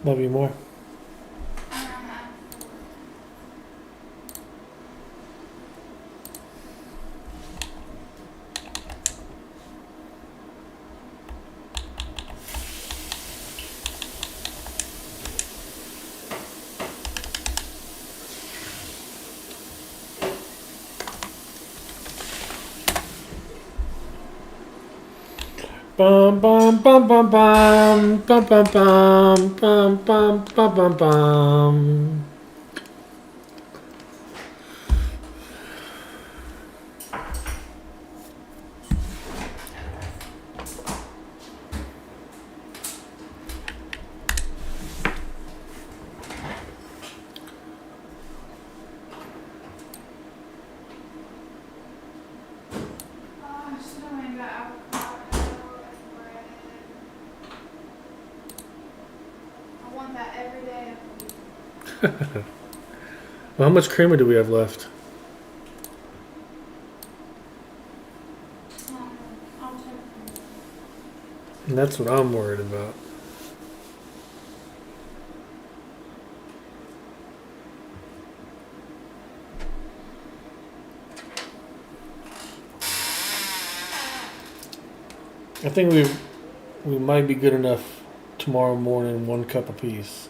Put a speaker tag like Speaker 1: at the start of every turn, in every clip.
Speaker 1: Love you more. Bum bum bum bum bum bum bum bum bum bum bum bum bum. Well, how much creamer do we have left? And that's what I'm worried about. I think we might be good enough tomorrow morning, 1 cup apiece.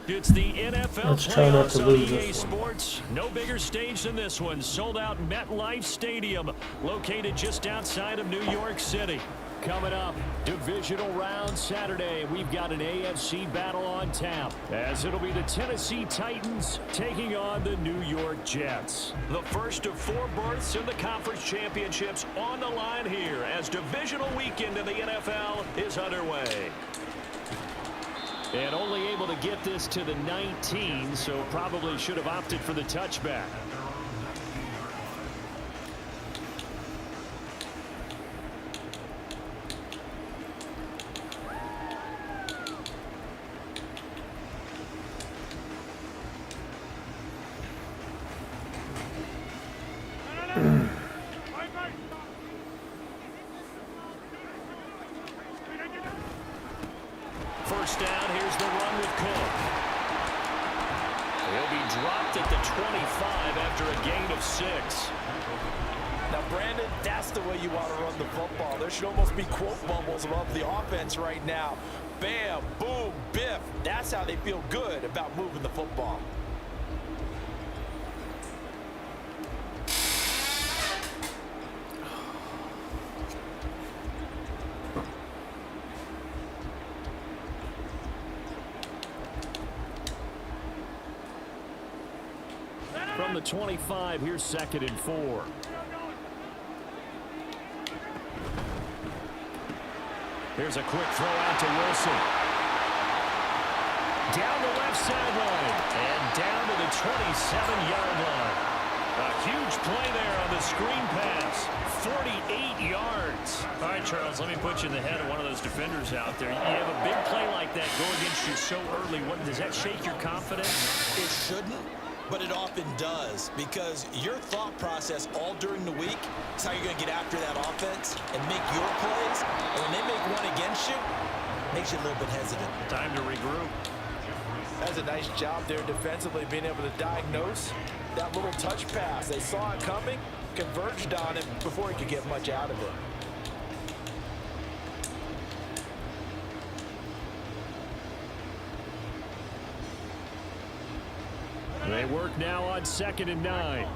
Speaker 2: It's the NFL
Speaker 1: Let's try not to
Speaker 2: playoffs
Speaker 1: lose
Speaker 2: on EA
Speaker 1: this one.
Speaker 2: Sports. No bigger stage than this one. Sold out MetLife Stadium, located just outside of New York City. Coming up, Divisional Round Saturday. We've got an AFC battle on tap, as it'll be the Tennessee Titans taking on the New York Jets. The first of 4 berths in the conference championships on the line here as divisional weekend in the NFL is underway. And only able to get this to the 19, so probably should have opted for the touchback. First down, here's the run with Cook. He'll be dropped at the 25 after a gain of 6.
Speaker 3: Now, Brandon, that's the way you want to run the football. There should almost be quote bubbles above the offense right now. Bam, boom, biff. That's how they feel good about moving the football.
Speaker 2: From the 25, here's 2nd and 4. Here's a quick throw out to Wilson. Down the left sideline and down to the 27-yard line. A huge play there on the screen pass. 48 yards. All right, Charles, let me put you in the head of one of those defenders out there. You have a big play like that go against you so early. Does that shake your confidence?
Speaker 3: It shouldn't, but it often does, because your thought process all during the week is how you're going to get after that offense and make your plays. And when they make one against you, it makes you a little bit hesitant.
Speaker 2: Time to regroup.
Speaker 3: That's a nice job there defensively, being able to diagnose that little touch pass. They saw it coming, converged on it before he could get much out of it.
Speaker 2: They work now on 2nd and 9.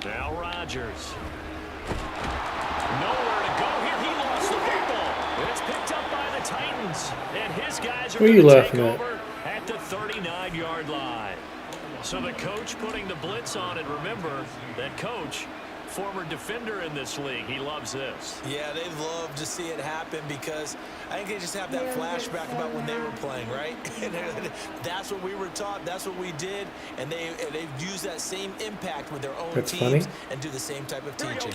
Speaker 2: Now Rodgers. Nowhere to go here. He lost the football. It's picked up by the Titans. And his guys are
Speaker 1: What are you
Speaker 2: going to take
Speaker 1: laughing at?
Speaker 2: over at the 39-yard line. So the coach putting the blitz on, and remember, that coach, former defender in this league, he loves this.
Speaker 3: Yeah, they love to see it happen because I think they just have that flashback about when they were playing, right? That's what we were taught. That's what we did. And they've used that same impact with their own teams and do the same type of teaching.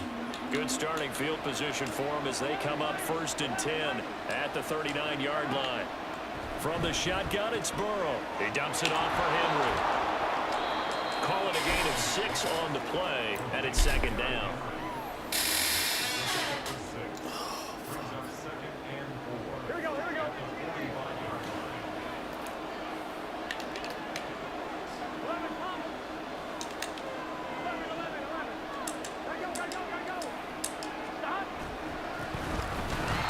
Speaker 2: Good starting field position for them as they come up 1st and 10 at the 39-yard line. From the shotgun, it's Burrow. He dumps it off for Henry. Call it a gain of 6 on the play, and it's 2nd down. Here we go, here we go.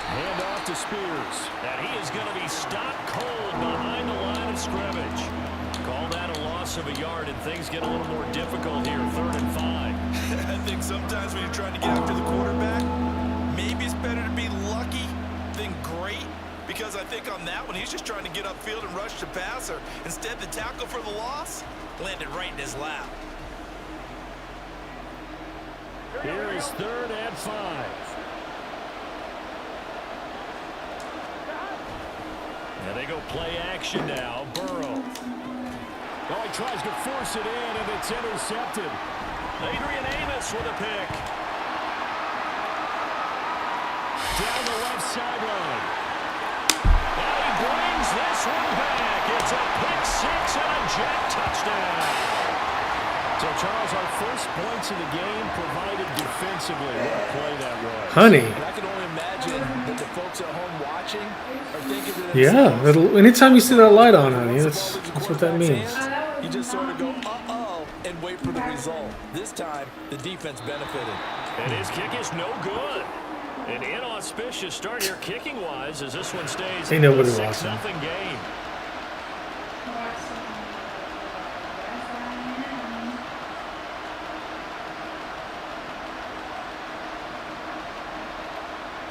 Speaker 2: Hand off to Spears, and he is going to be stopped cold behind the line of scrimmage. Call that a loss of a yard, and things get a little more difficult here, 3rd and 5.
Speaker 3: I think sometimes when you're trying to get after the quarterback, maybe it's better to be lucky than great, because I think on that one, he's just trying to get upfield and rush the passer. Instead, the tackle for the loss landed right in his lap.
Speaker 2: Here is 3rd and 5. And they go play action now. Burrow. Oh, he tries to force it in, and it's intercepted. Adrian Amos with a pick. Down the left sideline. Now he brings this one back. It's a pick 6 and a jet touchdown. So, Charles, our first points of the game provided defensively. What a play that was.
Speaker 1: Honey.
Speaker 3: And I can only imagine that the folks at home watching are thinking to
Speaker 1: Yeah, anytime you see that light on, honey, that's what that means.
Speaker 3: You just sort of go, uh-oh, and wait for the result. This time, the defense benefited.
Speaker 2: And his kick is no good. An inauspicious start here kicking-wise as this one stays
Speaker 1: Ain't nobody
Speaker 2: a 6-0
Speaker 1: watching.
Speaker 2: game.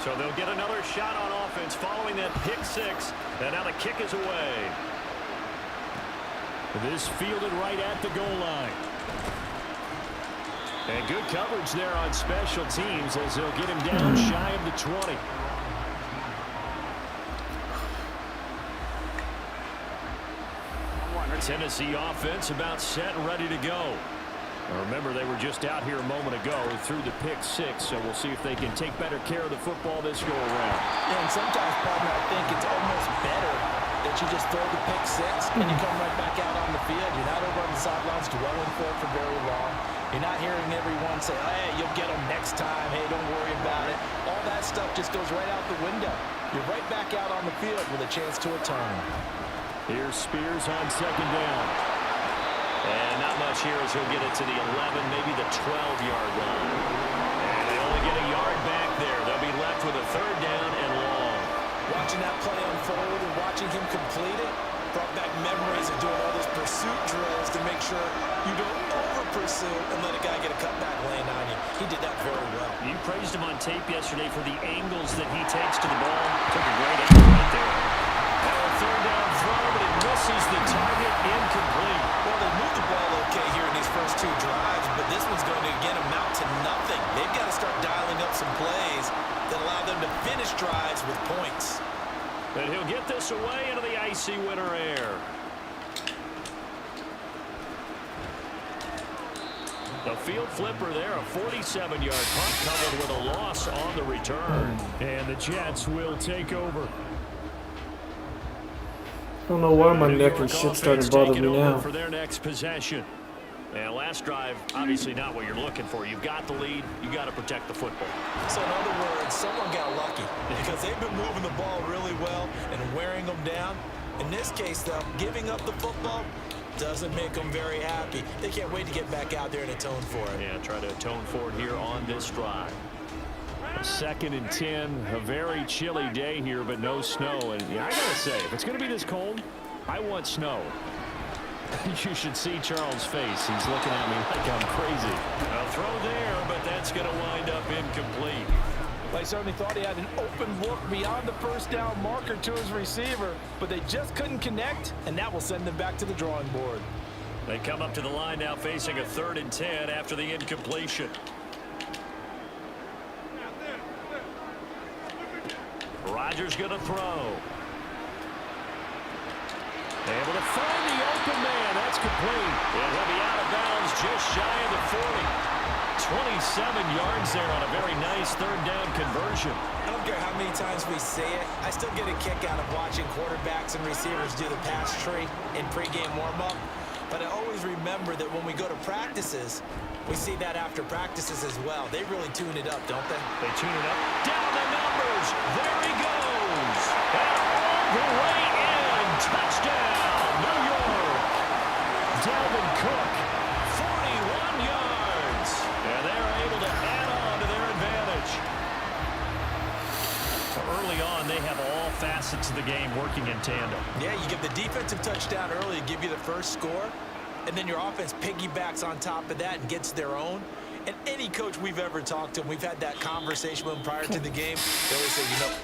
Speaker 2: So they'll get another shot on offense following that pick 6. And now the kick is away. This fielded right at the goal line. And good coverage there on special teams as they'll get him down shy of the 20. Tennessee offense about set and ready to go. Now remember, they were just out here a moment ago through the pick 6, so we'll see if they can take better care of the football this go around.
Speaker 3: Yeah, and sometimes, partner, I think it's almost better that you just throw the pick 6 and you come right back out on the field. You're not over on the sidelines dwelling for it for very long. You're not hearing everyone say, hey, you'll get them next time. Hey, don't worry about it. All that stuff just goes right out the window. You're right back out on the field with a chance to return.
Speaker 2: Here's Spears on 2nd down. And not much here as he'll get it to the 11, maybe the 12-yard line. And they only get a yard back there. They'll be left with a 3rd down and long.
Speaker 3: Watching that play unfold and watching him complete it brought back memories of doing all those pursuit drills to make sure you don't over-pursue and let a guy get a cutback land on you. He did that very well.
Speaker 2: You praised him on tape yesterday for the angles that he takes to the ball. Took a great angle right there. Now a 3rd down throw, but it misses the target, incomplete.
Speaker 3: Well, they moved the ball okay here in these first 2 drives, but this one's going to, again, amount to nothing. They've got to start dialing up some plays that allow them to finish drives with points.
Speaker 2: And he'll get this away into the icy winter air. A field flipper there, a 47-yard punt covered with a loss on the return. And the Jets will take over.
Speaker 1: I don't know why my neck and shit starting to bother me now.
Speaker 2: For their next possession. And last drive, obviously not what you're looking for. You've got the lead. You got to protect the football.
Speaker 3: So in other words, someone got lucky because they've been moving the ball really well and wearing them down. In this case, though, giving up the football doesn't make them very happy. They can't wait to get back out there and atone for it.
Speaker 2: Yeah, try to atone for it here on this drive. 2nd and 10, a very chilly day here, but no snow. And yeah, I gotta say, if it's gonna be this cold, I want snow. You should see Charles' face. He's looking at me like I'm crazy. A throw there, but that's going to wind up incomplete.
Speaker 4: They certainly thought he had an open look beyond the first down marker to his receiver, but they just couldn't connect, and that will send them back to the drawing board.
Speaker 2: They come up to the line now facing a 3rd and 10 after the incompletion. Rodgers going to throw. Able to find the open man. That's complete. It'll be out of bounds just shy of the 40. 27 yards there on a very nice 3rd down conversion.
Speaker 3: I don't care how many times we say it, I still get a kick out of watching quarterbacks and receivers do the pass tree in pregame warm-up. But I always remember that when we go to practices, we see that after practices as well. They really tune it up, don't they?
Speaker 2: They tune it up. Down the numbers. There he goes. And all the way in. Touchdown, New York. Dalvin Cook, 41 yards. And they're able to add on to their advantage. So early on, they have all facets of the game working in tandem.
Speaker 3: Yeah, you give the defensive touchdown early to give you the first score, and then your offense piggybacks on top of that and gets their own. And any coach we've ever talked to, we've had that conversation with them prior to the game, they always say, you know,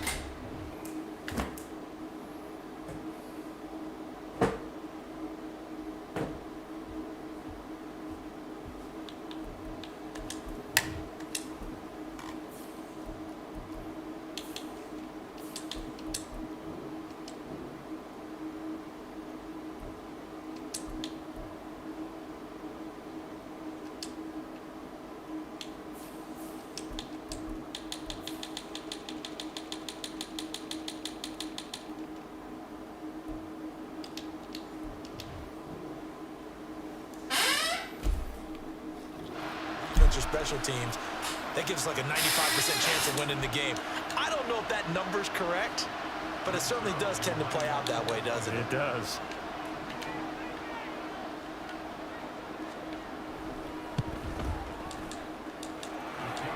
Speaker 3: your special teams, that gives like a 95% chance of winning the game. I don't know if that number's correct, but it certainly does tend to play out that way, doesn't it?
Speaker 2: It does.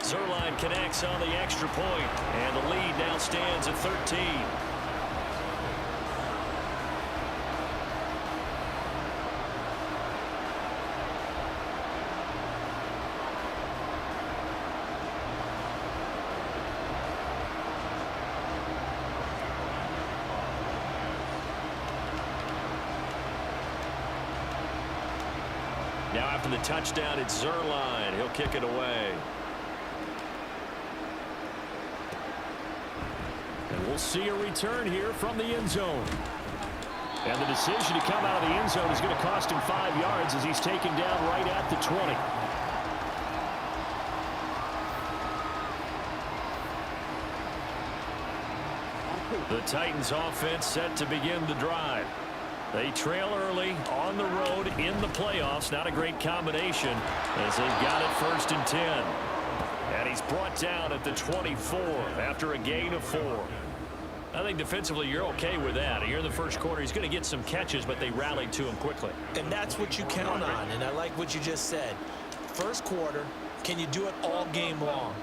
Speaker 2: Zerline connects on the extra point, and the lead now stands at 13. Now after the touchdown, it's Zerline. He'll kick it away. And we'll see a return here from the end zone. And the decision to come out of the end zone is going to cost him 5 yards as he's taken down right at the 20. The Titans offense set to begin the drive. They trail early on the road in the playoffs. Not a great combination as they've got it 1st and 10. And he's brought down at the 24 after a gain of 4. I think defensively you're okay with that. Here in the first quarter, he's going to get some catches, but they rallied to him quickly.
Speaker 3: And that's what you count on, and I like what you just said. First quarter, can you do it all game long?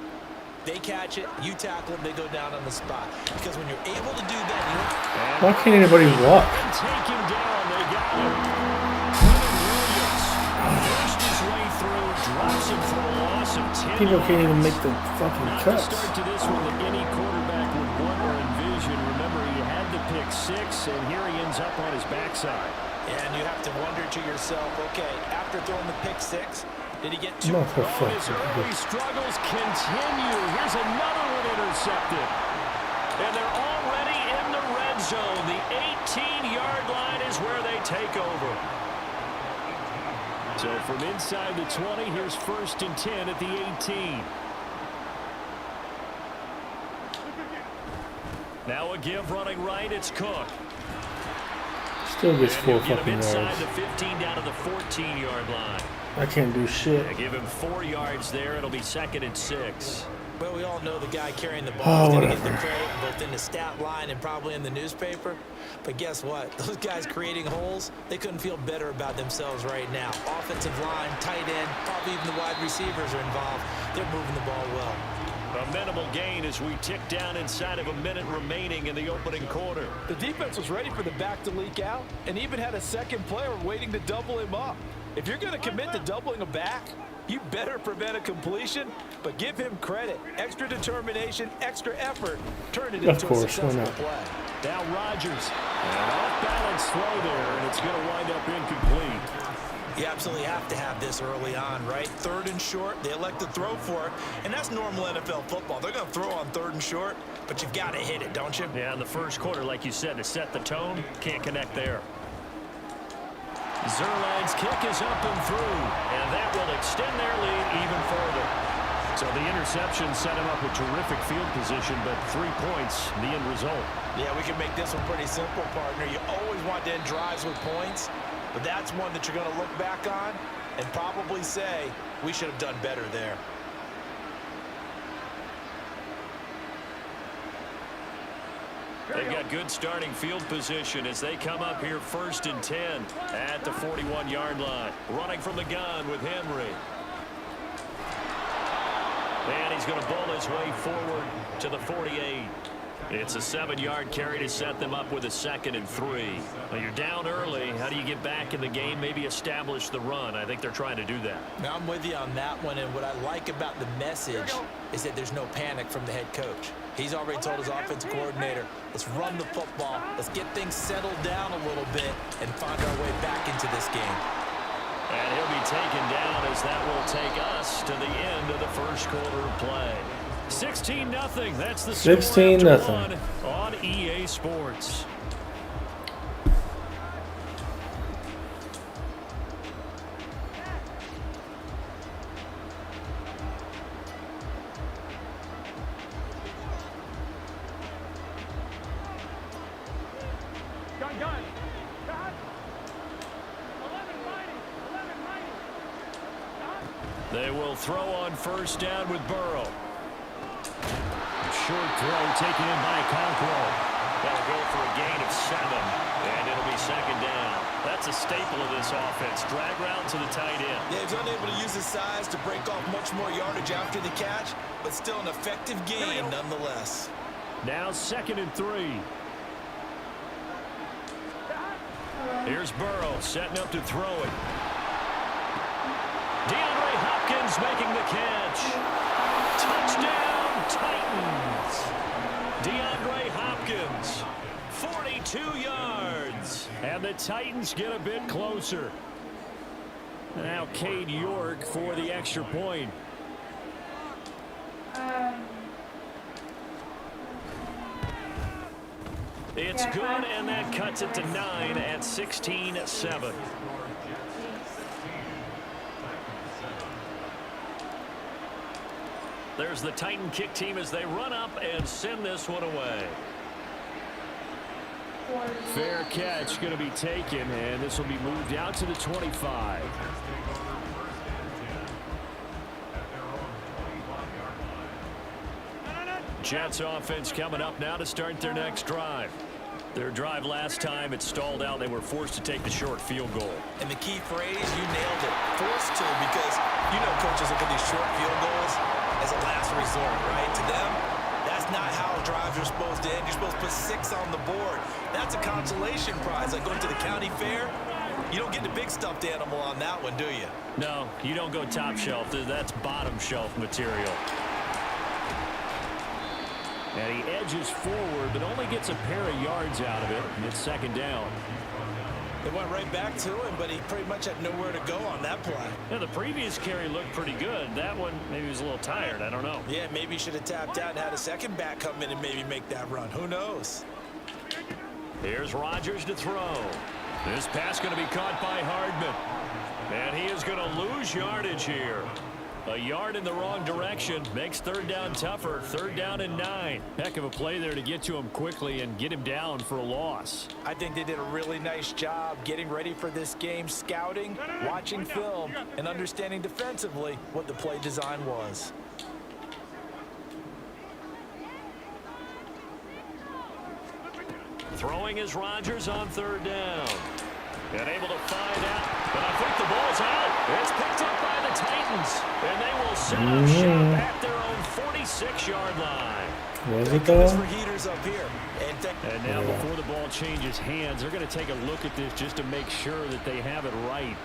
Speaker 3: They catch it, you tackle them, they go down on the spot. Because when you're able to do that,
Speaker 1: Why can't anybody walk?
Speaker 2: Take him down, they got him. Williams pushed his way through, drops him for a loss of 10.
Speaker 1: People can't even make the fucking
Speaker 2: Not
Speaker 1: cuts.
Speaker 2: the start to this one that any quarterback would want or envision. Remember, he had the pick 6, and here he ends up on his backside.
Speaker 3: and you have to wonder to yourself, okay, after throwing the pick 6, did he get 2?
Speaker 2: His early struggles continue. Here's another one intercepted. And they're already in the red zone. The 18-yard line is where they take over. So from inside the 20, here's 1st and 10 at the 18. Now a give running right, it's Cook.
Speaker 1: Still gets 4 fucking
Speaker 2: inside
Speaker 1: yards.
Speaker 2: the 15 down to the 14-yard line.
Speaker 1: I can't do shit.
Speaker 2: They give him 4 yards there. It'll be 2nd and 6.
Speaker 3: Well, we all know the guy carrying the ball is going to get the
Speaker 1: whatever.
Speaker 3: credit, both in the stat line and probably in the newspaper. But guess what? Those guys creating holes, they couldn't feel better about themselves right now. Offensive line, tight end, probably even the wide receivers are involved. They're moving the ball well.
Speaker 2: A minimal gain as we tick down inside of a minute remaining in the opening quarter.
Speaker 4: The defense was ready for the back to leak out and even had a second player waiting to double him up. If you're going to commit to doubling a back, you better prevent a completion, but give him credit. Extra determination, extra effort, turn it into a successful play.
Speaker 2: Now Rodgers, an off-balance throw there, and it's going to wind up incomplete.
Speaker 3: You absolutely have to have this early on, right? 3rd and short, they elect to throw for it, and that's normal NFL football. They're going to throw on 3rd and short, but you've got to hit it, don't you?
Speaker 2: Yeah, in the first quarter, like you said, to set the tone, can't connect there. Zerline's kick is up and through, and that will extend their lead even further. So the interception set him up with terrific field position, but 3 points, the end result.
Speaker 3: Yeah, we can make this one pretty simple, partner. You always want to end drives with points, but that's one that you're going to look back on and probably say, we should have done better there.
Speaker 2: They've got good starting field position as they come up here 1st and 10 at the 41-yard line. Running from the gun with Henry. And he's going to bowl his way forward to the 48. It's a 7-yard carry to set them up with a 2nd and 3. Well, you're down early. How do you get back in the game, maybe establish the run? I think they're trying to do that.
Speaker 3: Now, I'm with you on that one, and what I like about the message is that there's no panic from the head coach. He's already told his offensive coordinator, let's run the football, let's get things settled down a little bit and find our way back into this game.
Speaker 2: And he'll be taken down as that will take us to the end of the first quarter of play. 16-0. That's the score
Speaker 1: 16-0
Speaker 2: on EA Sports. They will throw on 1st down with Burrow. Short throw taken in by Conquo. That'll go for a gain of 7, and it'll be 2nd down. That's a staple of this offense. Drag route to the tight end.
Speaker 3: Yeah, he's unable to use his size to break off much more yardage after the catch, but still an effective gain nonetheless.
Speaker 2: Now 2nd and 3. Here's Burrow setting up to throw it. DeAndre Hopkins making the catch. Touchdown, Titans. DeAndre Hopkins, 42 yards. And the Titans get a bit closer. Now Cade York for the extra point. It's good, and that cuts it to 9 at 16-7. There's the Titan kick team as they run up and send this one away. Fair catch going to be taken, and this will be moved out to the 25. Jets offense coming up now to start their next drive. Their drive last time, it stalled out. They were forced to take the short field goal.
Speaker 3: And the key phrase, you nailed it, forced to, because you know coaches look at these short field goals as a last resort, right? To them, that's not how drives are supposed to end. You're supposed to put 6 on the board. That's a consolation prize, like going to the county fair. You don't get the big stuffed animal on that one, do you? No, you don't go top shelf. That's bottom shelf material.
Speaker 2: And he edges forward, but only gets a pair of yards out of it. And it's 2nd down.
Speaker 3: They went right back to him, but he pretty much had nowhere to go on that play.
Speaker 2: Yeah, the previous carry looked pretty good. That one, maybe he was a little tired. I don't know.
Speaker 3: Yeah, maybe he should have tapped out and had a second back come in and maybe make that run. Who knows?
Speaker 2: Here's Rodgers to throw. This pass going to be caught by Hardman. And he is going to lose yardage here. A yard in the wrong direction makes 3rd down tougher. 3rd down and 9. Heck of a play there to get to him quickly and get him down for a loss.
Speaker 4: I think they did a really nice job getting ready for this game, scouting, watching film, and understanding defensively what the play design was.
Speaker 2: Throwing is Rodgers on 3rd down. And able to find out, but I think the ball's out. It's picked up by the Titans, and they will set up shop at their own 26-yard line.
Speaker 1: Was it
Speaker 3: Goes
Speaker 1: though?
Speaker 3: for heaters up here.
Speaker 2: And now before the ball changes hands, they're going to take a look at this just to make sure that they have it right.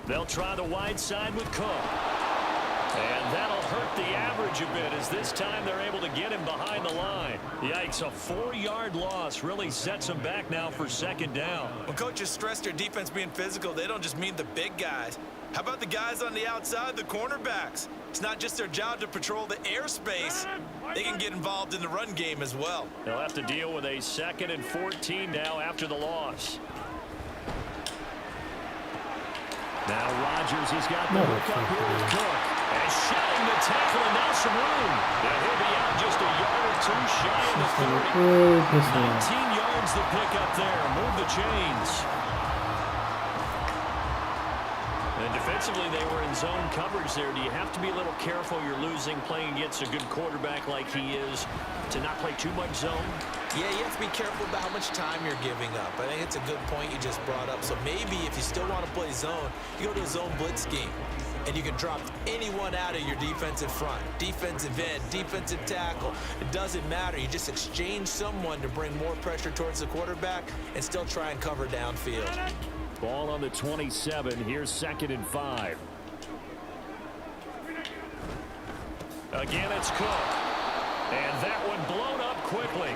Speaker 2: They'll try the wide side with Cook. And that'll hurt the average a bit as this time they're able to get him behind the line. Yikes, a 4-yard loss really sets them back now for second down.
Speaker 3: When coaches stress their defense being physical, they don't just mean the big guys. How about the guys on the outside, the cornerbacks? It's not just their job to patrol the airspace. They can get involved in the run game as well.
Speaker 2: They'll have to deal with a 2nd and 14 now after the loss. Now Rodgers, he's got the hook up here with Cook. And shedding the tackle, and now some room. And he'll be out just a yard or two shy of the 30. 19 yards the pick up there. Move the chains. And defensively, they were in zone coverage there. Do you have to be a little careful? You're losing, playing against a good quarterback like he is, to not play too much zone?
Speaker 3: Yeah, you have to be careful about how much time you're giving up. I think it's a good point you just brought up. So maybe if you still want to play zone, you go to a zone blitz scheme. And you can drop anyone out of your defensive front. Defensive end, defensive tackle. It doesn't matter. You just exchange someone to bring more pressure towards the quarterback and still try and cover downfield.
Speaker 2: Ball on the 27. Here's 2nd and 5. Again, it's Cook. And that one blown up quickly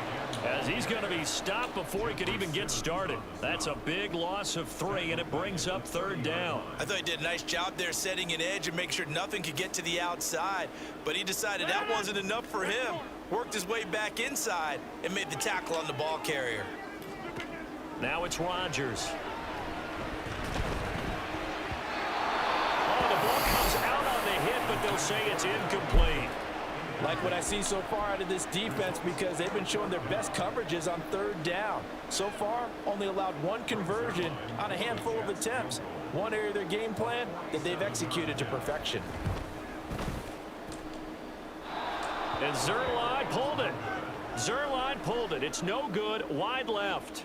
Speaker 2: as he's going to be stopped before he could even get started. That's a big loss of 3, and it brings up 3rd down.
Speaker 3: I thought he did a nice job there setting an edge and making sure nothing could get to the outside. But he decided that wasn't enough for him. Worked his way back inside and made the tackle on the ball carrier.
Speaker 2: Now it's Rodgers. Oh, the ball comes out on the hit, but they'll say it's incomplete.
Speaker 4: Like what I see so far out of this defense, because they've been showing their best coverages on 3rd down. So far, only allowed 1 conversion on a handful of attempts. One area of their game plan that they've executed to perfection.
Speaker 2: And Zerline pulled it. Zerline pulled it. It's no good. Wide left.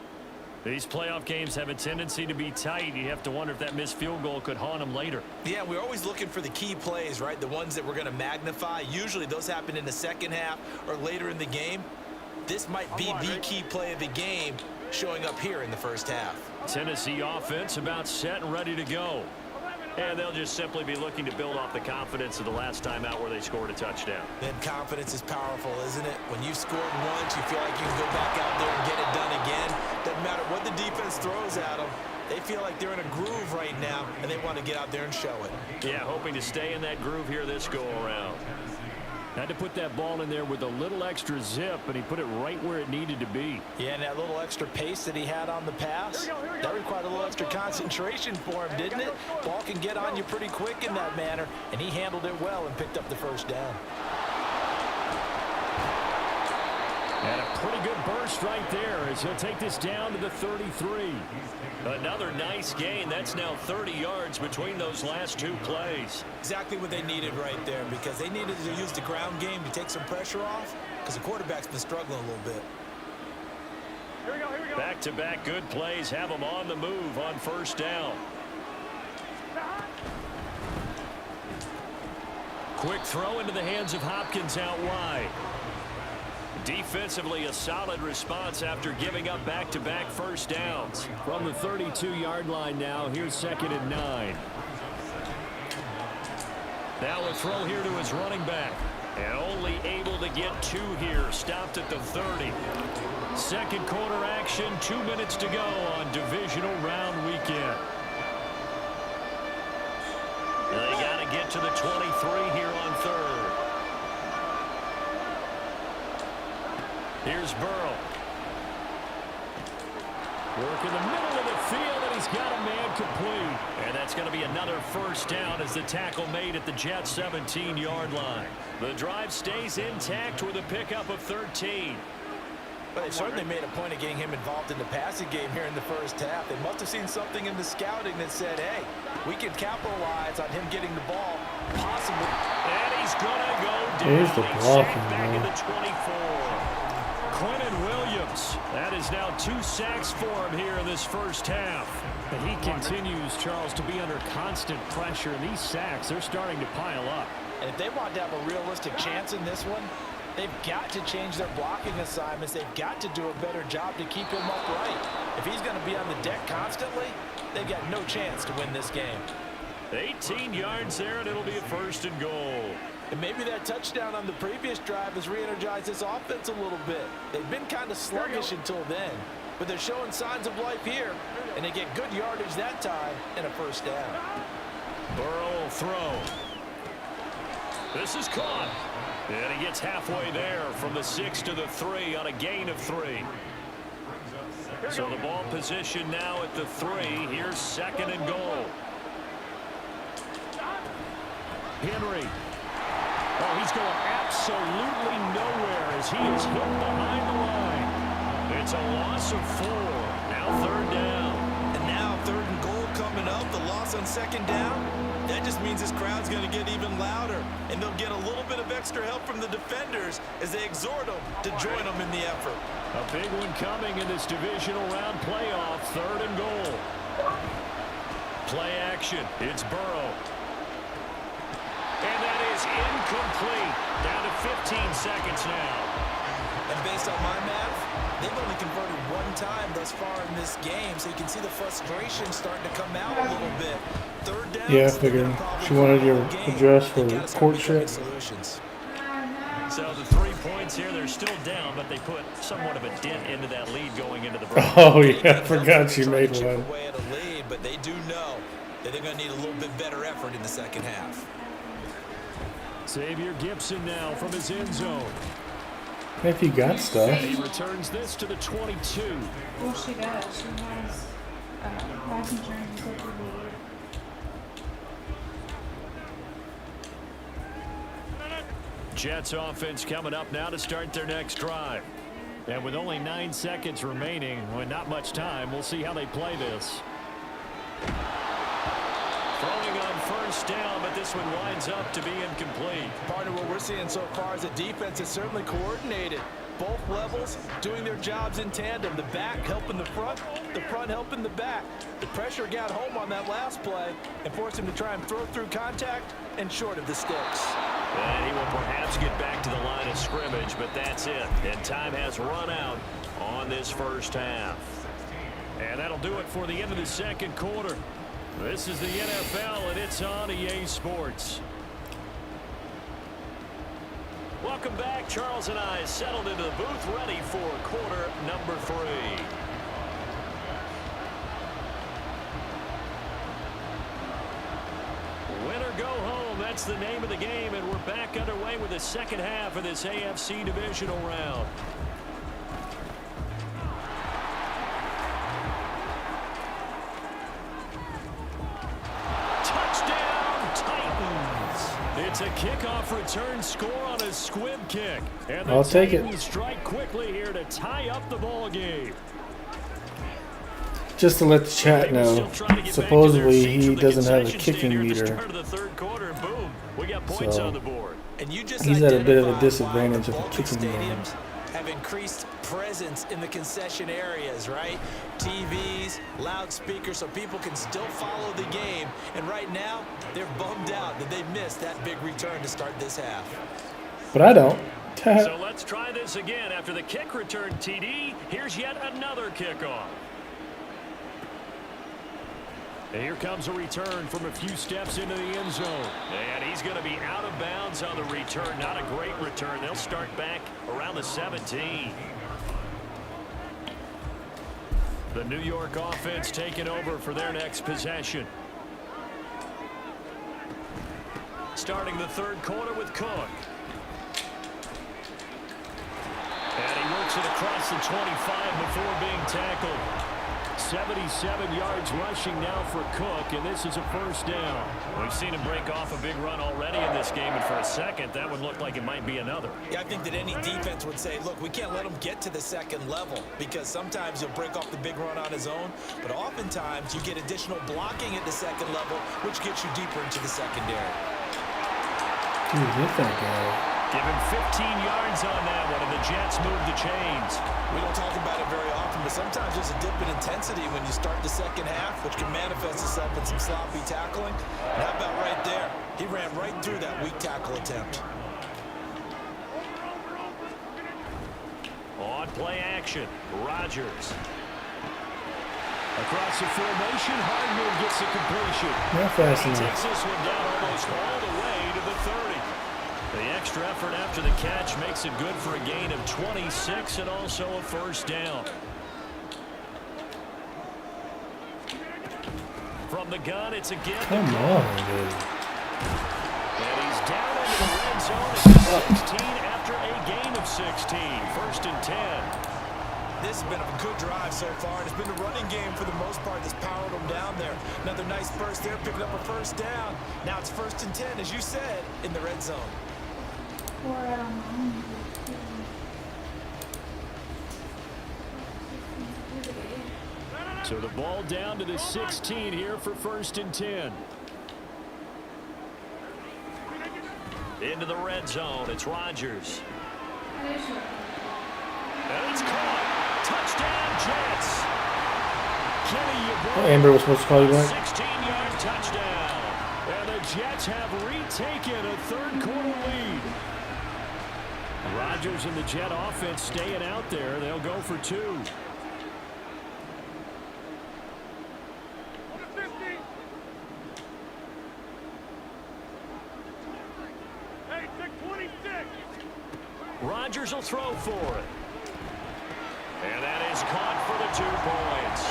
Speaker 2: These playoff games have a tendency to be tight. You have to wonder if that missed field goal could haunt them later.
Speaker 3: Yeah, we're always looking for the key plays, right? The ones that we're going to magnify. Usually those happen in the second half or later in the game. This might be the key play of the game showing up here in the first half.
Speaker 2: Tennessee offense about set and ready to go. And they'll just simply be looking to build off the confidence of the last time out where they scored a touchdown.
Speaker 3: Then confidence is powerful, isn't it? When you've scored once, you feel like you can go back out there and get it done again. Doesn't matter what the defense throws at them. They feel like they're in a groove right now, and they want to get out there and show it.
Speaker 2: Yeah, hoping to stay in that groove here this go-around. Had to put that ball in there with a little extra zip, and he put it right where it needed to be.
Speaker 4: Yeah, and that little extra pace that he had on the pass, that required a little extra concentration for him, didn't it? Ball can get on you pretty quick in that manner, and he handled it well and picked up the 1st down.
Speaker 2: And a pretty good burst right there as he'll take this down to the 33. Another nice gain. That's now 30 yards between those last 2 plays.
Speaker 3: Exactly what they needed right there, because they needed to use the ground game to take some pressure off, because the quarterback's been struggling a little bit.
Speaker 2: Back-to-back good plays have them on the move on 1st down. Quick throw into the hands of Hopkins out wide. Defensively, a solid response after giving up back-to-back 1st downs. From the 32-yard line now, here's 2nd and 9. Now a throw here to his running back. And only able to get 2 here. Stopped at the 30. Second quarter action, 2 minutes to go on Divisional Round weekend. They got to get to the 23 here on 3rd. Here's Burrow. Work in the middle of the field, and he's got a man complete. And that's going to be another 1st down as the tackle made at the Jets' 17-yard line. The drive stays intact with a pickup of 13.
Speaker 4: But they certainly made a point of getting him involved in the passing game here in the first half. They must have seen something in the scouting that said, hey, we can capitalize on him getting the ball, possibly.
Speaker 2: And he's going to go down.
Speaker 1: Here's the blocking,
Speaker 2: back in
Speaker 1: man.
Speaker 2: the 24. Quentin Williams. That is now 2 sacks for him here in this first half. And he continues, Charles, to be under constant pressure. And these sacks, they're starting to pile up.
Speaker 4: And if they want to have a realistic chance in this one, they've got to change their blocking assignments. They've got to do a better job to keep him upright. If he's going to be on the deck constantly, they've got no chance to win this game.
Speaker 2: 18 yards there, and it'll be a 1st and goal.
Speaker 4: And maybe that touchdown on the previous drive has re-energized this offense a little bit. They've been kind of sluggish until then, but they're showing signs of life here, and they get good yardage that time and a 1st down.
Speaker 2: Burrow will throw. This is caught. And he gets halfway there from the 6 to the 3 on a gain of 3. So the ball position now at the 3. Here's 2nd and goal. Henry. Oh, he's going absolutely nowhere as he is hit behind the line. It's a loss of 4. Now 3rd down.
Speaker 3: And now 3rd and goal coming up. The loss on 2nd down. That just means this crowd's going to get even louder, and they'll get a little bit of extra help from the defenders as they exhort them to join them in the effort.
Speaker 2: A big one coming in this divisional round playoff. 3rd and goal. Play action. It's Burrow. And that is incomplete. Down to 15 seconds now.
Speaker 3: And based on my math, they've only converted 1 time thus far in this game, so you can see the frustration starting to come out a little bit. 3rd down.
Speaker 1: Yeah, I figured she wanted your address for courtship.
Speaker 2: So the 3 points here, they're still down, but they put somewhat of a dent into that lead going into the break.
Speaker 1: Oh, yeah, I forgot she made one.
Speaker 3: Away at a lead, but they do know that they're going to need a little bit better effort in the 2nd half.
Speaker 2: Xavier Gibson now from his end zone.
Speaker 1: If you got stuff.
Speaker 2: And he returns this to the 22.
Speaker 5: Well, she does. She has life insurance every year.
Speaker 2: Jets offense coming up now to start their next drive. And with only 9 seconds remaining, with not much time, we'll see how they play this. Throwing on 1st down, but this one winds up to be incomplete.
Speaker 4: Part of what we're seeing so far is the defense is certainly coordinated. Both levels doing their jobs in tandem. The back helping the front helping the back. The pressure got home on that last play and forced him to try and throw through contact and short of the sticks.
Speaker 2: And he will perhaps get back to the line of scrimmage, but that's it. And time has run out on this first half. And that'll do it for the end of the 2nd quarter. This is the NFL, and it's on EA Sports. Welcome back. Charles and I settled into the booth, ready for quarter number 3. Win or go home, that's the name of the game, and we're back underway with the 2nd half of this AFC Divisional Round. It's a kickoff return score on a squib kick. And
Speaker 1: I'll take it.
Speaker 2: Strike quickly here to tie up the ball game.
Speaker 1: Just to let the chat know, supposedly he doesn't have a kicking meter. So he's at a bit of a disadvantage of the kicking meter.
Speaker 3: Have increased presence in the concession areas, right? TVs, loudspeakers, so people can still follow the game. And right now, they're bummed out that they missed that big return to start this half.
Speaker 1: But I don't.
Speaker 2: So let's try this again. After the kick return, TD, here's yet another kickoff. And here comes a return from a few steps into the end zone. And he's going to be out of bounds on the return. Not a great return. They'll start back around the 17. The New York offense taking over for their next possession. Starting the 3rd quarter with Cook. And he works it across the 25 before being tackled. 77 yards rushing now for Cook, and this is a first down.
Speaker 6: We've seen him break off a big run already in this game, and for a second, that would look like it might be another.
Speaker 3: Yeah, I think that any defense would say, look, we can't let him get to the second level because sometimes he'll break off the big run on his own, but oftentimes you get additional blocking at the second level, which gets you deeper into the secondary.
Speaker 1: Dude, hit that guy.
Speaker 2: Give him 15 yards on that one, and the Jets move the chains.
Speaker 3: We don't talk about it very often, but sometimes there's a dip in intensity when you start the second half, which can manifest itself in some sloppy tackling. And how about right there? He ran right through that weak tackle attempt.
Speaker 2: On play action, Rodgers. Across the formation, Hardman gets a completion.
Speaker 1: Not fast
Speaker 2: He
Speaker 1: enough.
Speaker 2: takes this one down almost all the way to the 30. The extra effort after the catch makes it good for a gain of 26 and also a first down. From the gun, it's again.
Speaker 1: Come on, dude.
Speaker 2: And he's down into the red zone at 16 after a gain of 16. First and 10.
Speaker 3: This has been a good drive so far, and it's been a running game for the most part that's powered them down there. Another nice burst there, picking up a first down. Now it's first and 10, as you said, in the red zone.
Speaker 2: So the ball down to the 16 here for first and 10. Into the red zone, it's Rodgers. And it's caught. Touchdown, Jets. Kenny,
Speaker 1: Amber was supposed to call you back.
Speaker 2: 16-yard touchdown. And the Jets have retaken a third-quarter lead. Rodgers and the Jet offense staying out there. They'll go for two. Rodgers will throw for it. And that is caught for the 2 points.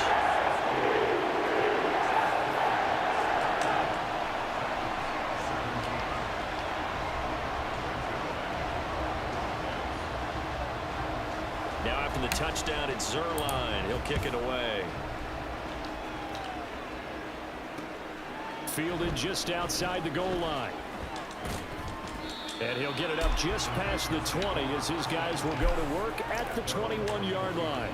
Speaker 2: Now after the touchdown, it's Zerline. He'll kick it away. Fielded just outside the goal line. And he'll get it up just past the 20 as his guys will go to work at the 21-yard line.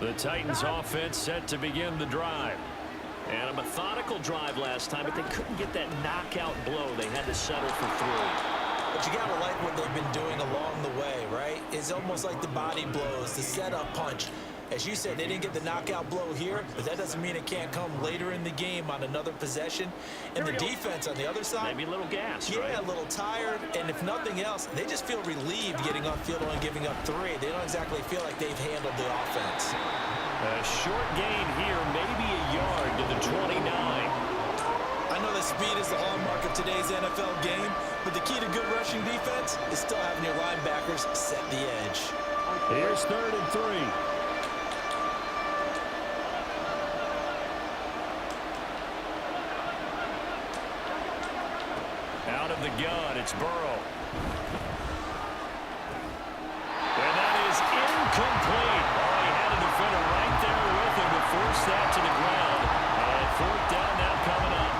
Speaker 2: The Titans offense set to begin the drive. And a methodical drive last time, but they couldn't get that knockout blow. They had to settle for 3.
Speaker 3: But you got to like what they've been doing along the way, right? It's almost like the body blows, the setup punch. As you said, they didn't get the knockout blow here, but that doesn't mean it can't come later in the game on another possession. And the defense on the other side,
Speaker 2: maybe a little gas,
Speaker 3: yeah,
Speaker 2: right?
Speaker 3: A little tired. And if nothing else, they just feel relieved getting off field and giving up 3. They don't exactly feel like they've handled the offense.
Speaker 2: A short gain here, maybe a yard to the 29.
Speaker 3: I know that speed is the hallmark of today's NFL game, but the key to good rushing defense is still having your linebackers set the edge.
Speaker 2: Here's 3rd and 3. Out of the gun, it's Burrow. And that is incomplete. Oh, he had a defender right there with him to force that to the ground. And 4th down now coming up.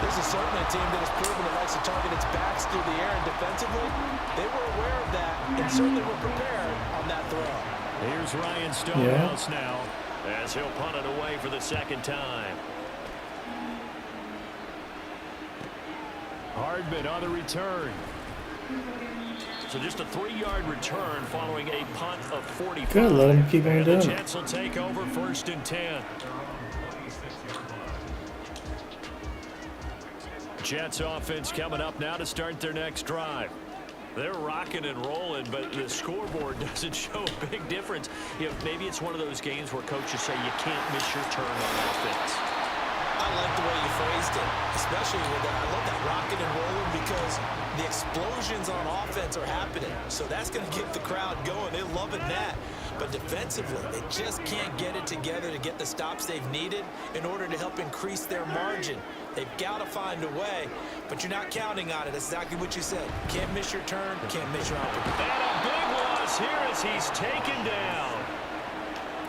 Speaker 3: This is certainly a team that has proven it likes to target its backs through the air, and defensively, they were aware of that and certainly were prepared on that throw.
Speaker 2: Here's Ryan Stonehouse now as he'll punt it away for the 2nd time. Hardman on the return. So just a 3-yard return following a punt of 45.
Speaker 1: Good, let him keep on doing
Speaker 2: The
Speaker 1: it.
Speaker 2: Jets will take over 1st and 10. Jets offense coming up now to start their next drive. They're rocking and rolling, but the scoreboard doesn't show a big difference. You know, maybe it's one of those games where coaches say you can't miss your turn on offense.
Speaker 3: I like the way you phrased it, especially with that. I love that rocking and rolling because the explosions on offense are happening. So that's going to get the crowd going. They're loving that. But defensively, they just can't get it together to get the stops they've needed in order to help increase their margin. They've got to find a way, but you're not counting on it. That's exactly what you said. Can't miss your turn, can't miss your opportunity.
Speaker 2: And a big loss here as he's taken down.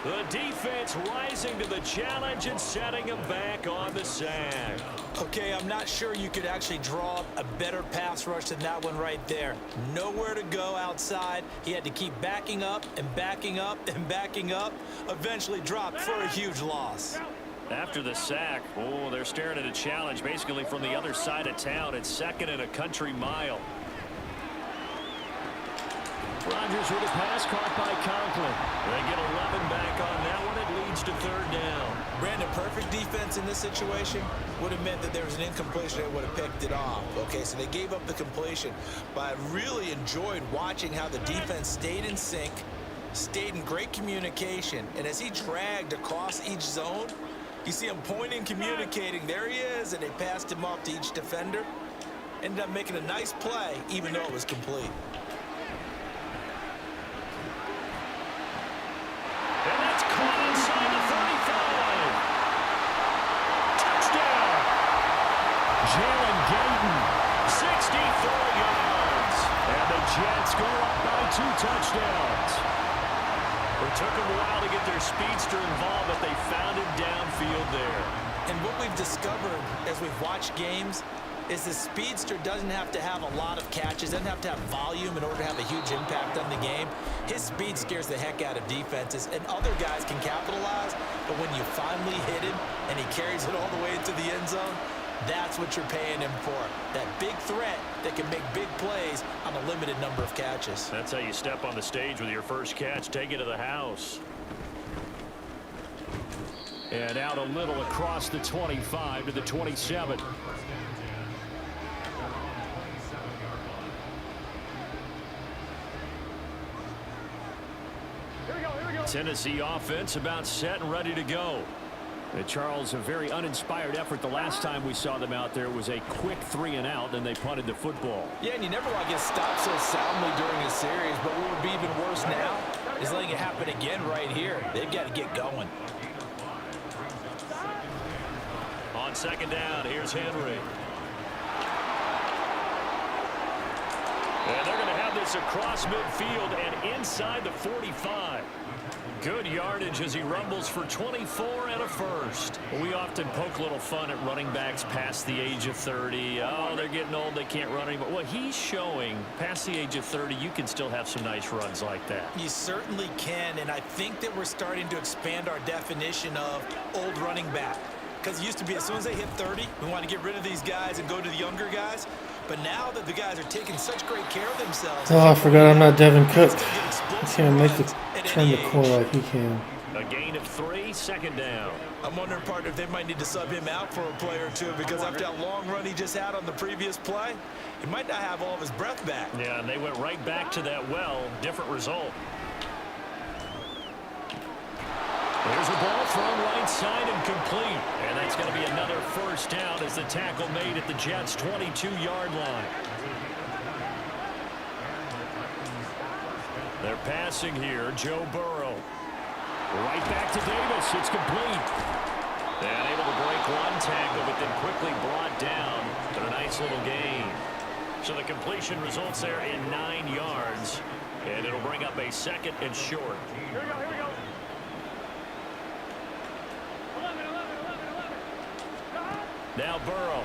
Speaker 2: The defense rising to the challenge and setting him back on the sack.
Speaker 3: Okay, I'm not sure you could actually draw up a better pass rush than that one right there. Nowhere to go outside. He had to keep backing up and backing up and backing up. Eventually dropped for a huge loss.
Speaker 2: After the sack, oh, they're staring at a challenge basically from the other side of town. It's 2nd and a country mile. Rodgers with a pass caught by Conklin. They get 11 back on that one. It leads to 3rd down.
Speaker 3: Brandon, perfect defense in this situation would have meant that there was an incompletion. They would have picked it off. Okay, so they gave up the completion. But I really enjoyed watching how the defense stayed in sync, stayed in great communication. And as he dragged across each zone, you see him pointing, communicating. There he is, and they passed him off to each defender. Ended up making a nice play, even though it was complete.
Speaker 2: And that's caught inside the 35. Touchdown. Jalen Gayton, 64 yards. And the Jets go up by 2 touchdowns. It took them a while to get their speedster involved, but they found him downfield there.
Speaker 3: And what we've discovered as we've watched games is the speedster doesn't have to have a lot of catches, doesn't have to have volume in order to have a huge impact on the game. His speed scares the heck out of defenses, and other guys can capitalize, but when you finally hit him and he carries it all the way into the end zone, that's what you're paying him for. That big threat that can make big plays on a limited number of catches.
Speaker 2: That's how you step on the stage with your first catch. Take it to the house. And out a little across the 25 to the 27. Tennessee offense about set and ready to go. Charles, a very uninspired effort the last time we saw them out there. It was a quick 3 and out, and they punted the football.
Speaker 4: Yeah, and you never want to get stopped so soundly during a series, but what would be even worse now is letting it happen again right here. They've got to get going.
Speaker 2: On 2nd down, here's Henry. And they're going to have this across midfield and inside the 45. Good yardage as he rumbles for 24 and a first. We often poke a little fun at running backs past the age of 30. Oh, they're getting old, they can't run anymore. Well, he's showing past the age of 30, you can still have some nice runs like that.
Speaker 3: You certainly can, and I think that we're starting to expand our definition of old running back. Because it used to be as soon as they hit 30, we want to get rid of these guys and go to the younger guys. But now that the guys are taking such great care of themselves.
Speaker 1: Oh, I forgot I'm not Devin Cook. He can't make the turn the corner like he can.
Speaker 2: A gain of 3, 2nd down.
Speaker 3: I'm wondering, partner, if they might need to sub him out for a play or two, because after that long run he just had on the previous play, he might not have all of his breath back.
Speaker 2: Yeah, and they went right back to that well. Different result. There's a ball thrown right side and complete. And that's going to be another first down as the tackle made at the Jets' 22-yard line. They're passing here. Joe Burrow. Right back to Davis. It's complete. And able to break one tackle, but then quickly brought down. But a nice little gain. So the completion results there in 9 yards. And it'll bring up a 2nd and short. Here we go, here we go. Now Burrow.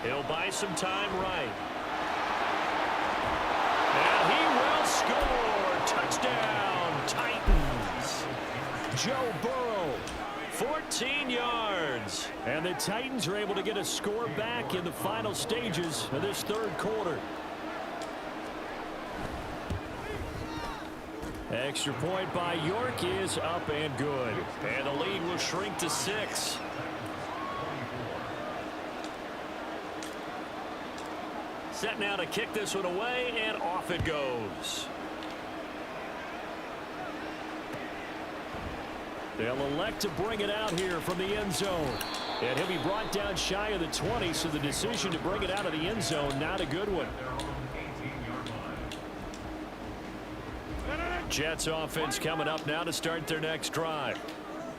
Speaker 2: He'll buy some time right. And he will score. Touchdown, Titans. Joe Burrow, 14 yards. And the Titans are able to get a score back in the final stages of this 3rd quarter. Extra point by York is up and good. And the lead will shrink to 6. Set now to kick this one away, and off it goes. They'll elect to bring it out here from the end zone. And he'll be brought down shy of the 20, so the decision to bring it out of the end zone, not a good one. Jets offense coming up now to start their next drive.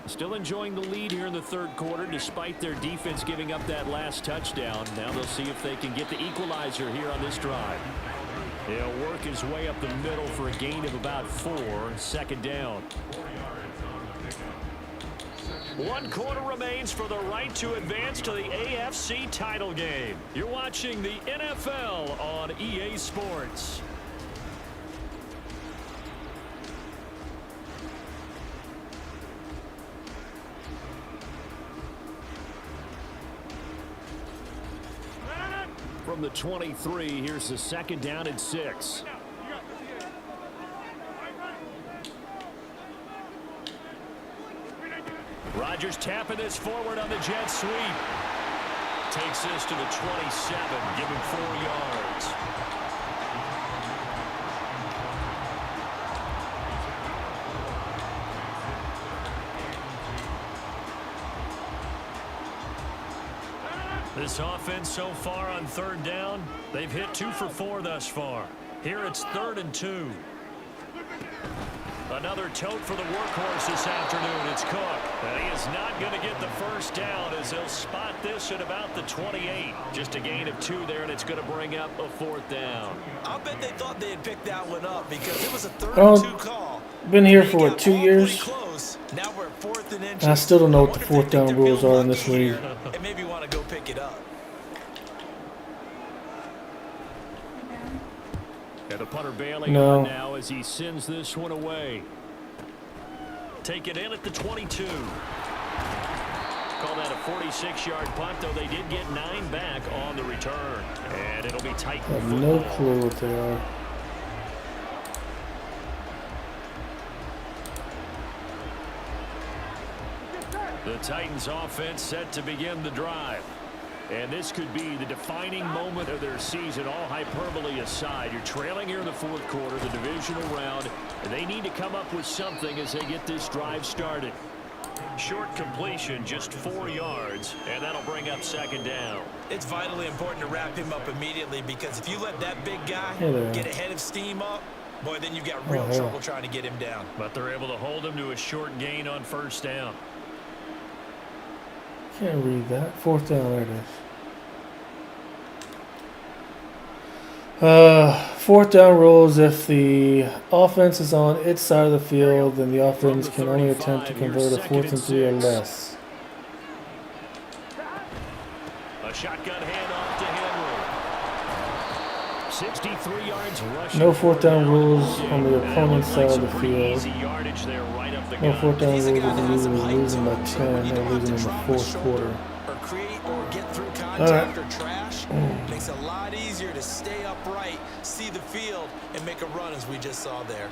Speaker 2: Still enjoying the lead here in the third quarter despite their defense giving up that last touchdown. Now they'll see if they can get the equalizer here on this drive. He'll work his way up the middle for a gain of about 4. Second down. 1 quarter remains for the right to advance to the AFC title game. You're watching the NFL on EA Sports. From the 23, here's the second down and 6. Rodgers tapping this forward on the jet sweep. Takes this to the 27, give him 4 yards. This offense so far on third down, they've hit 2 for 4 thus far. Here it's 3rd and 2. Another tote for the workhorse this afternoon. It's Cook. And he is not going to get the first down as they'll spot this at about the 28. Just a gain of 2 there, and it's going to bring up a 4th down.
Speaker 3: I'll bet they thought they had picked that one up because it was a 3rd and 2 call.
Speaker 1: Been here for what, 2 years?
Speaker 3: Close. Now we're at 4th and inches.
Speaker 1: I still don't know what the 4th down rules are in this league.
Speaker 3: And maybe want to go pick it up.
Speaker 2: And the punter bailing on now as he sends this one away. Take it in at the 22. Call that a 46-yard punt, though they did get 9 back on the return. And it'll be tight.
Speaker 1: I have no clue what they are.
Speaker 2: The Titans offense set to begin the drive. And this could be the defining moment of their season, all hyperbole aside. You're trailing here in the 4th quarter, the divisional round, and they need to come up with something as they get this drive started. Short completion, just 4 yards, and that'll bring up second down.
Speaker 3: It's vitally important to wrap him up immediately because if you let that big guy get a head of steam up, boy, then you've got real trouble trying to get him down. But they're able to hold him to a short gain on first down.
Speaker 1: Can't read that. 4th down, there it is. 4th down rules: if the offense is on its side of the field, then the offense can only attempt to convert a 4th and 3 or less.
Speaker 2: A shotgun handoff to Henry. 63 yards rushing.
Speaker 1: No 4th down rules on the opponent's side of the field. No 4th down rules if you're losing by 10 or losing in the 4th quarter.
Speaker 3: Or create or get through contact or trash. Makes it a lot easier to stay upright, see the field, and make a run as we just saw there.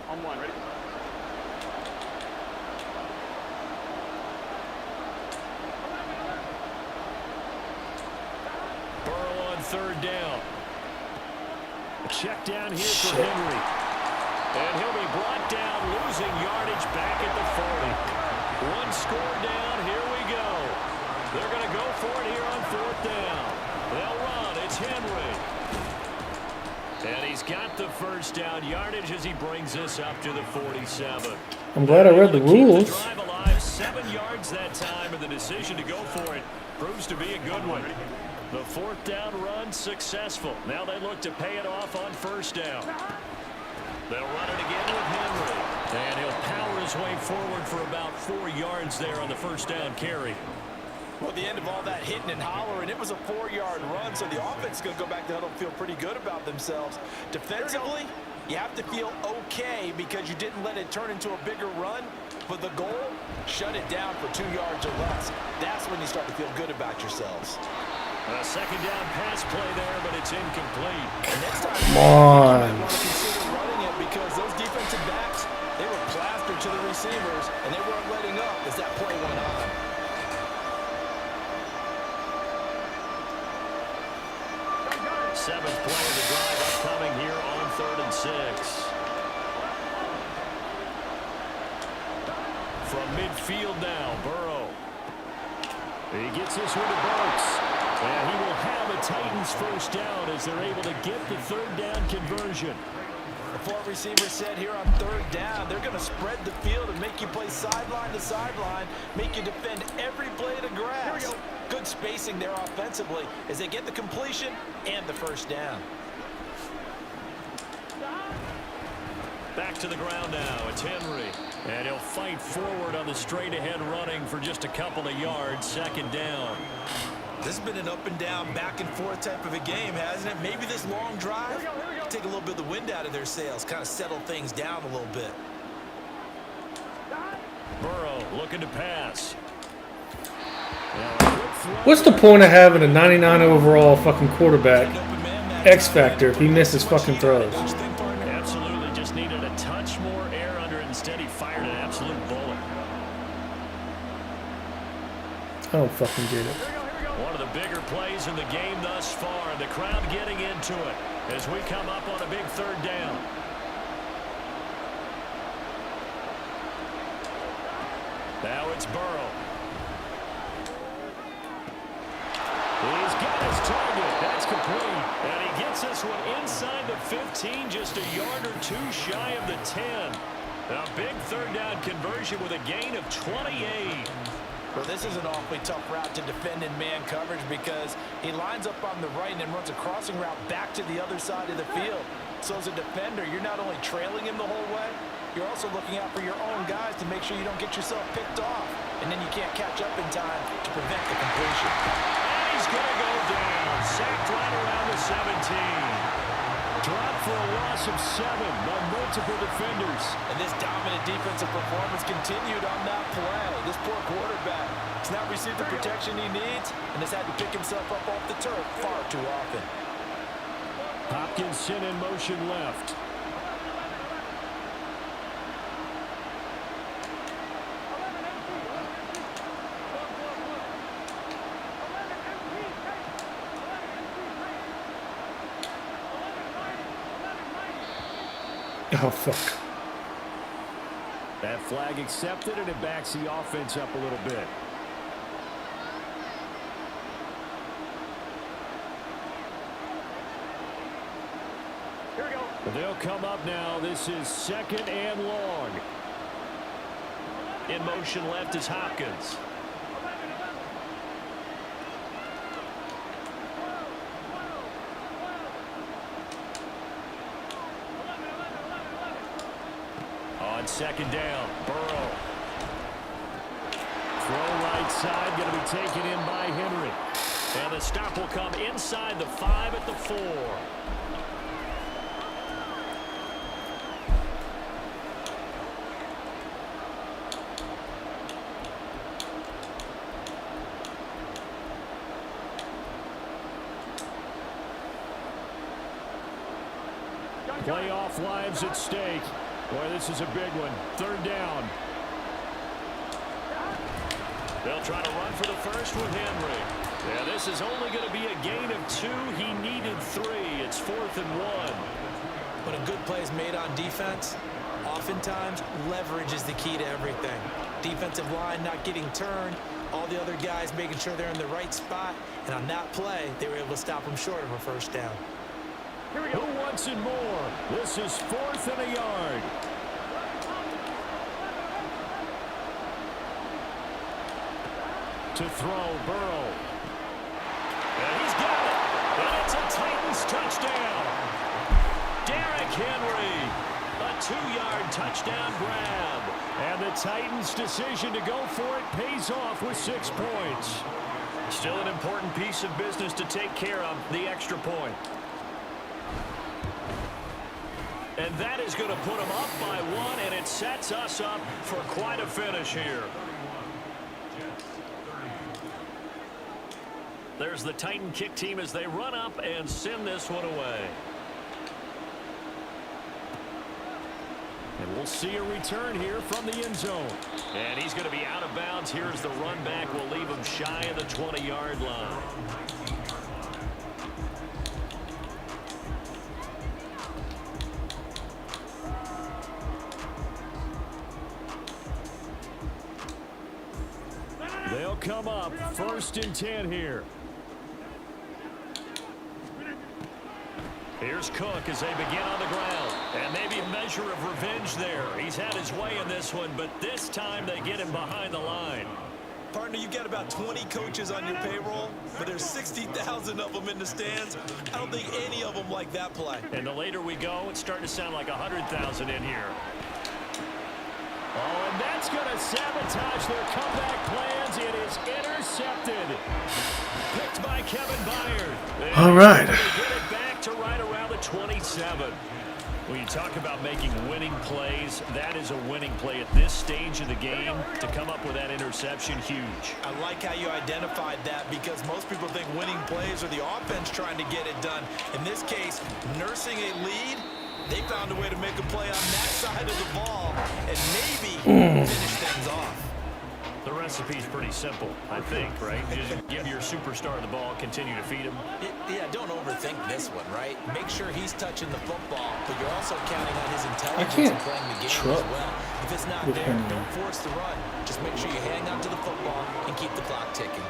Speaker 7: On 1, ready?
Speaker 2: Burrow on 3rd down. Check down here for Henry. And he'll be brought down, losing yardage back at the 40. 1 score down, here we go. They're going to go for it here on 4th down. They'll run, it's Henry. And he's got the first down yardage as he brings this up to the 47.
Speaker 1: I'm glad I read the rules.
Speaker 2: The drive alive, 7 yards that time, and the decision to go for it proves to be a good one. The 4th down run successful. Now they look to pay it off on first down. They'll run it again with Henry. And he'll power his way forward for about 4 yards there on the first down carry.
Speaker 4: Well, the end of all that hitting and hollering, it was a 4-yard run, so the offense is going to go back to huddle and feel pretty good about themselves. Defensively, you have to feel okay because you didn't let it turn into a bigger run. But the goal, shut it down for 2 yards or less. That's when you start to feel good about yourselves.
Speaker 2: A second down pass play there, but it's incomplete.
Speaker 4: And next time,
Speaker 1: Come on.
Speaker 4: you might want to consider running it because those defensive backs, they were plastered to the receivers, and they weren't letting up as that play went on.
Speaker 2: Seventh play of the drive upcoming here on 3rd and 6. From midfield now, Burrow. He gets this one to Burks. And he will have a Titans first down as they're able to get the 3rd down conversion.
Speaker 4: The 4 receivers said here on 3rd down, they're going to spread the field and make you play sideline to sideline, make you defend every blade of grass. Good spacing there offensively as they get the completion and the first down.
Speaker 2: Back to the ground now. It's Henry. And he'll fight forward on the straight-ahead running for just a couple of yards. 2nd down.
Speaker 3: This has been an up and down, back and forth type of a game, hasn't it? Maybe this long drive, take a little bit of the wind out of their sails, kind of settle things down a little bit.
Speaker 2: Burrow looking to pass.
Speaker 1: What's the point of having a 99 overall fucking quarterback X factor if he misses fucking throws?
Speaker 2: Absolutely, just needed a touch more air under it. Instead, he fired an absolute bullet.
Speaker 1: I don't fucking get it.
Speaker 2: One of the bigger plays in the game thus far. The crowd getting into it as we come up on a big 3rd down. Now it's Burrow. He's got his target. That's complete. And he gets this one inside the 15, just a yard or 2 shy of the 10. A big 3rd down conversion with a gain of 28.
Speaker 4: Well, this is an awfully tough route to defend in man coverage because he lines up on the right and then runs a crossing route back to the other side of the field. So as a defender, you're not only trailing him the whole way, you're also looking out for your own guys to make sure you don't get yourself picked off. And then you can't catch up in time to prevent the completion.
Speaker 2: And he's going to go down. Sacked right around the 17. Dropped for a loss of 7 by multiple defenders.
Speaker 4: And this dominant defensive performance continued on that play. This poor quarterback has not received the protection he needs and has had to pick himself up off the turf far too often.
Speaker 2: Hopkinson in motion left.
Speaker 1: Oh, fuck.
Speaker 2: That flag accepted, and it backs the offense up a little bit. Here we go. They'll come up now. This is 2nd and long. In motion left is Hopkins. On 2nd down, Burrow. Throw right side, going to be taken in by Henry. And the stop will come inside the 5 at the 4. Playoff lives at stake. Boy, this is a big one. 3rd down. They'll try to run for the first with Henry. Yeah, this is only going to be a gain of 2. He needed 3. It's 4th and 1.
Speaker 3: When a good play is made on defense, oftentimes leverage is the key to everything. Defensive line not getting turned, all the other guys making sure they're in the right spot, and on that play, they were able to stop them short of a first down.
Speaker 2: Here we go. Who wants it more? This is 4th and a yard. To throw, Burrow. And he's got it. And it's a Titans touchdown. Derrick Henry. A 2-yard touchdown grab. And the Titans' decision to go for it pays off with 6 points. Still an important piece of business to take care of, the extra point. And that is going to put them up by 1, and it sets us up for quite a finish here. There's the Titan kick team as they run up and send this one away. And we'll see a return here from the end zone. And he's going to be out of bounds. Here's the run back. We'll leave him shy of the 20-yard line. come up 1st and 10 here. Here's Cook as they begin on the ground. And maybe a measure of revenge there. He's had his way in this one, but this time they get him behind the line.
Speaker 3: Partner, you got about 20 coaches on your payroll, but there's 60,000 of them in the stands. I don't think any of them like that play.
Speaker 2: And the later we go, it's starting to sound like 100,000 in here. Oh, and that's going to sabotage their comeback plans. It is intercepted. Picked by Kevin Byard.
Speaker 1: All right.
Speaker 2: They get it back to right around the 27. When you talk about making winning plays, that is a winning play at this stage of the game. To come up with that interception, huge.
Speaker 3: I like how you identified that because most people think winning plays are the offense trying to get it done. In this case, nursing a lead, they found a way to make a play on that side of the ball and maybe finish things off.
Speaker 2: The recipe's pretty simple, I think, right? You just give your superstar the ball, continue to feed him.
Speaker 3: Yeah, don't overthink this one, right? Make sure he's touching the football, but you're also counting on his intelligence in playing the game as well. If it's not there, don't force the run. Just make sure you hang on to the football and keep the clock ticking.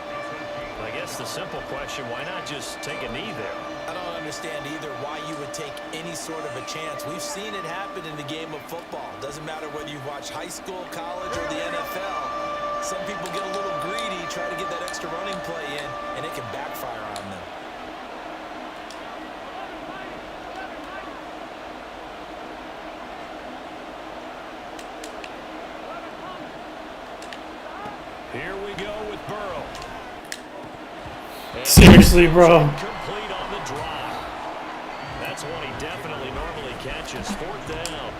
Speaker 2: I guess the simple question, why not just take a knee there?
Speaker 3: I don't understand either why you would take any sort of a chance. We've seen it happen in the game of football. Doesn't matter whether you watch high school, college, or the NFL. Some people get a little greedy, try to get that extra running play in, and it can backfire on them.
Speaker 2: Here we go with Burrow. And
Speaker 1: Seriously, bro.
Speaker 2: complete on the drive. That's one he definitely normally catches. 4th down.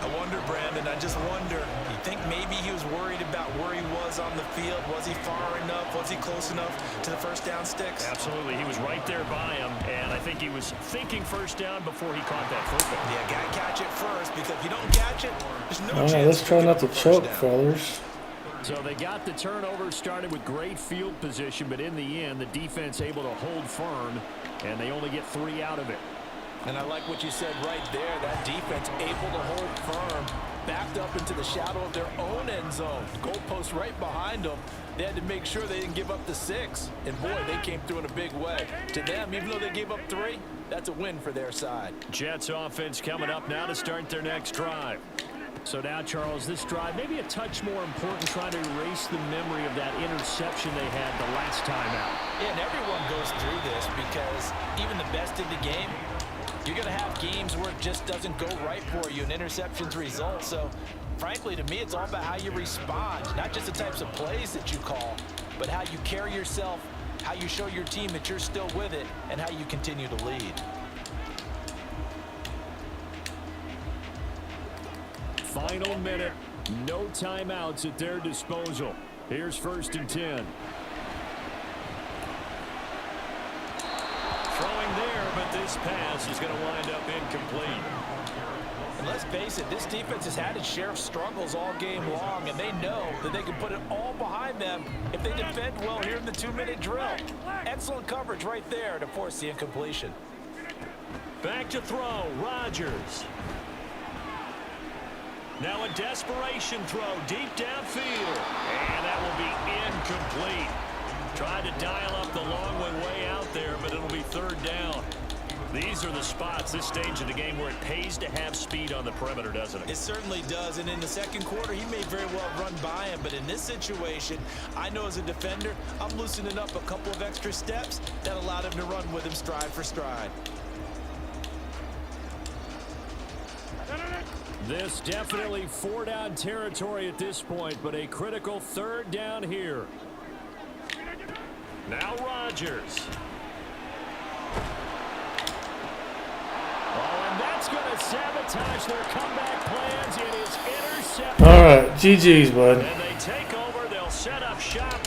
Speaker 3: I wonder, Brandon, I just wonder, you think maybe he was worried about where he was on the field? Was he far enough? Was he close enough to the first down sticks?
Speaker 2: Absolutely. He was right there by him, and I think he was thinking first down before he caught that football.
Speaker 3: Yeah, got to catch it first, because if you don't catch it, there's no
Speaker 1: All
Speaker 3: chance.
Speaker 1: right, let's try not to choke,
Speaker 3: down.
Speaker 1: fellas.
Speaker 2: So they got the turnover started with great field position, but in the end, the defense able to hold firm, and they only get 3 out of it.
Speaker 4: And I like what you said right there. That defense able to hold firm, backed up into the shadow of their own end zone. Goalpost right behind them. They had to make sure they didn't give up the 6. And, boy, they came through in a big way. To them, even though they gave up 3, that's a win for their side.
Speaker 2: Jets offense coming up now to start their next drive. So now, Charles, this drive maybe a touch more important, trying to erase the memory of that interception they had the last time out.
Speaker 4: Yeah, and everyone goes through this because even the best in the game, you're going to have games where it just doesn't go right for you and interceptions result. So, frankly, to me, it's all about how you respond, not just the types of plays that you call, but how you carry yourself, how you show your team that you're still with it, and how you continue to lead.
Speaker 2: Final minute, no timeouts at their disposal. Here's 1st and 10. Throwing there, but this pass is going to wind up incomplete.
Speaker 4: And let's face it, this defense has had its share of struggles all game long, and they know that they can put it all behind them if they defend well here in the 2-minute drill. Excellent coverage right there to force the incompletion.
Speaker 2: Back to throw, Rodgers. Now a desperation throw deep downfield. And that will be incomplete. Tried to dial up the long way out there, but it'll be 3rd down. These are the spots, this stage of the game, where it pays to have speed on the perimeter, doesn't it?
Speaker 3: It certainly does, and in the second quarter, he may very well run by him, but in this situation, I know as a defender, I'm loosening up a couple of extra steps that allowed him to run with him stride for stride.
Speaker 2: This definitely 4-down territory at this point, but a critical 3rd down here. Now Rodgers. Oh, and that's going to sabotage their comeback plans. It is intercepted.
Speaker 1: All right, GG's, bud.
Speaker 2: And they take over. They'll set up shop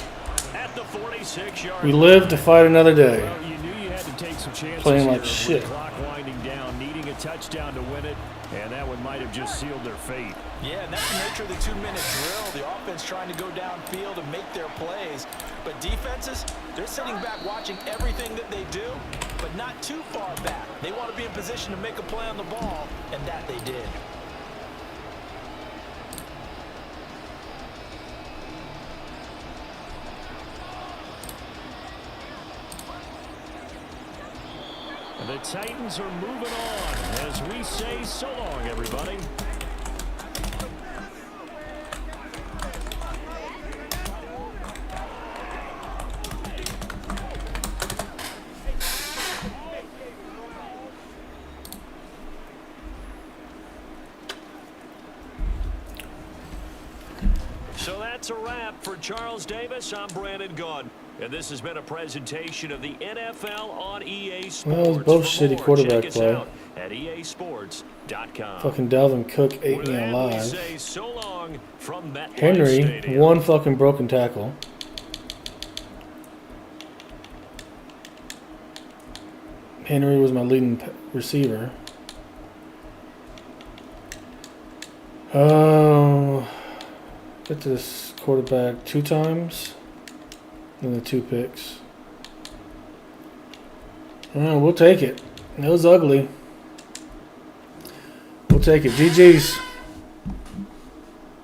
Speaker 2: at the 46-yard.
Speaker 1: We live to fight another day.
Speaker 2: Well, you knew you had to take some chances
Speaker 1: Playing
Speaker 2: here
Speaker 1: like
Speaker 2: with
Speaker 1: shit.
Speaker 2: the clock winding down, needing a touchdown to win it, and that one might have just sealed their fate.
Speaker 4: Yeah, and that's the nature of the 2-minute drill. The offense trying to go downfield and make their plays. But defenses, they're sitting back watching everything that they do, but not too far back. They want to be in position to make a play on the ball, and that they did.
Speaker 2: The Titans are moving on as we say so long, everybody. So that's a wrap for Charles Davis. I'm Brandon Gaudin. And this has been a presentation of the NFL on EA Sports.
Speaker 1: Well, it was both shitty quarterback play.
Speaker 2: At EASports.com.
Speaker 1: Fucking Dalvin Cook ate me alive.
Speaker 2: Say so long from
Speaker 1: Henry, one fucking broken tackle. Henry was my leading receiver. Get this quarterback 2 times. And the 2 picks. We'll take it. It was ugly. We'll take it. GG's.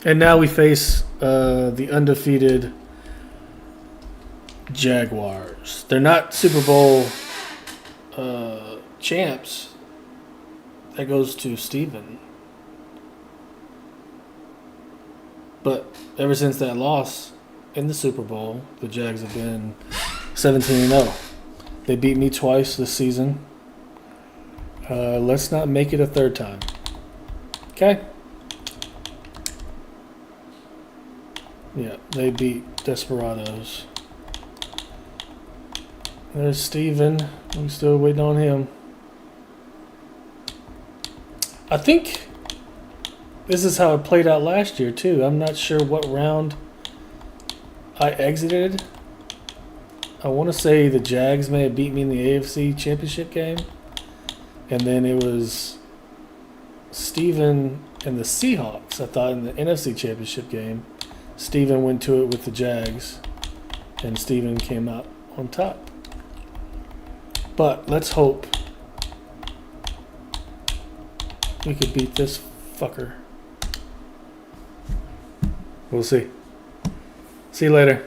Speaker 1: And now we face the undefeated Jaguars. They're not Super Bowl champs. That goes to Steven. But ever since that loss in the Super Bowl, the Jags have been 17-0. They beat me twice this season. Let's not make it a third time. Okay? Yeah, they beat Desperados. There's Steven. I'm still waiting on him. I think this is how it played out last year, too. I'm not sure what round I exited. I want to say the Jags may have beat me in the AFC Championship game. And then it was Steven and the Seahawks, I thought, in the NFC Championship game. Steven went to it with the Jags. And Steven came out on top. But let's hope we could beat this fucker. We'll see. See you later.